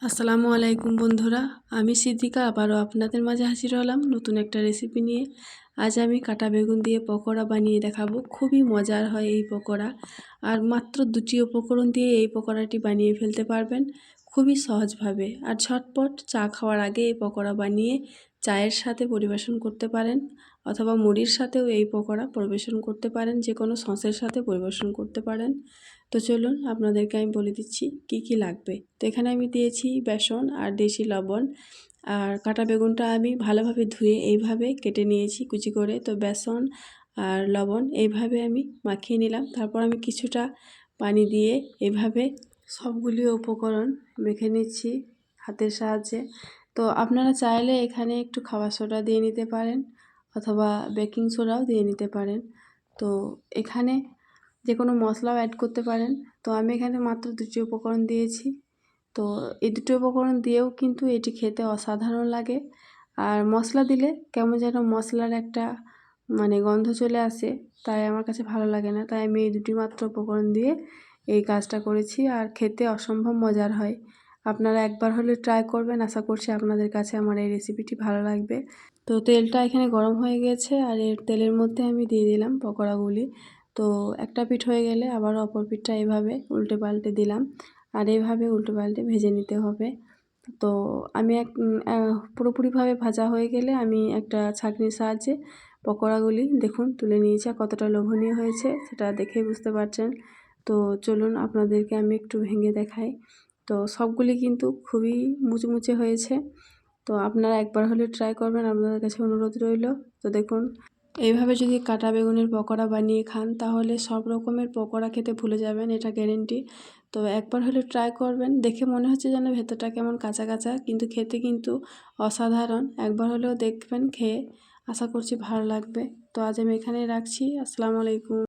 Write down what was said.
আসসালামু আলাইকুম বন্ধুরা, আমি সিদ্দিকা আবারও আপনাদের মাঝে হাজির হলাম নতুন একটা রেসিপি নিয়ে। আজ আমি কাটা বেগুন দিয়ে পকোড়া বানিয়ে দেখাবো। খুবই মজার হয় এই পকোড়া, আর মাত্র দুটি উপকরণ দিয়ে এই পকোড়াটি বানিয়ে ফেলতে পারবেন খুবই সহজভাবে। আর ঝটপট চা খাওয়ার আগে এই পকোড়া বানিয়ে চায়ের সাথে পরিবেশন করতে পারেন, অথবা মুড়ির সাথেও এই পকোড়া পরিবেশন করতে পারেন, যে কোনো সসের সাথে পরিবেশন করতে পারেন। তো চলুন আপনাদেরকে আমি বলে দিচ্ছি কি কি লাগবে। তো এখানে আমি দিয়েছি বেসন আর দেশি লবণ, আর কাটা বেগুনটা আমি ভালোভাবে ধুয়ে এইভাবে কেটে নিয়েছি কুচি করে। তো বেসন আর লবণ এইভাবে আমি মাখিয়ে নিলাম। তারপর আমি কিছুটা পানি দিয়ে এইভাবে সবগুলি উপকরণ মেখে নিচ্ছি হাতের সাহায্যে। তো আপনারা চাইলে এখানে একটু খাবার সোডা দিয়ে নিতে পারেন, অথবা বেকিং সোডাও দিয়ে নিতে পারেন। তো এখানে যে কোনো মশলাও অ্যাড করতে পারেন। তো আমি এখানে মাত্র দুটি উপকরণ দিয়েছি। তো এই দুটো উপকরণ দিয়েও কিন্তু এটি খেতে অসাধারণ লাগে। আর মশলা দিলে কেমন যেন মশলার একটা গন্ধ চলে আসে, তাই আমার কাছে ভালো লাগে না। তাই আমি এই দুটি মাত্র উপকরণ দিয়ে এই কাজটা করেছি, আর খেতে অসম্ভব মজার হয়। আপনারা একবার হলে ট্রাই করবেন, আশা করছি আপনাদের কাছে আমার এই রেসিপিটি ভালো লাগবে। তো তেলটা এখানে গরম হয়ে গেছে, আর এর তেলের মধ্যে আমি দিয়ে দিলাম পকোড়াগুলি। তো একটা পিঠ হয়ে গেলে আবার অপর পিঠটা এভাবে উল্টে পাল্টে দিলাম, আর এভাবে উল্টে পাল্টে ভেজে নিতে হবে। তো আমি পুরোপুরিভাবে ভাজা হয়ে গেলে আমি একটা ছাঁকনির সাহায্যে পকোড়াগুলি দেখুন তুলে নিয়েছি। আর কতটা লোভনীয় হয়েছে সেটা দেখেই বুঝতে পারছেন। তো চলুন আপনাদেরকে আমি একটু ভেঙে দেখাই। তো সবগুলি কিন্তু খুবই মুচমুচে হয়েছে। তো আপনারা একবার হলে ট্রাই করবেন, আপনাদের কাছে অনুরোধ রইল। তো দেখুন, এইভাবে যদি কাটা বেগুনের পকোড়া বানিয়ে খান তাহলে সব রকমের পকোড়া খেতে ভুলে যাবেন, এটা গ্যারেন্টি। তো একবার হলে ট্রাই করবেন। দেখে মনে হচ্ছে যেন ভেতরটা কেমন কাঁচা কাঁচা, কিন্তু খেতে কিন্তু অসাধারণ। একবার হলেও দেখবেন খেয়ে, আশা করছি ভালো লাগবে। তো আজ আমি এখানেই রাখছি। আসসালামু আলাইকুম।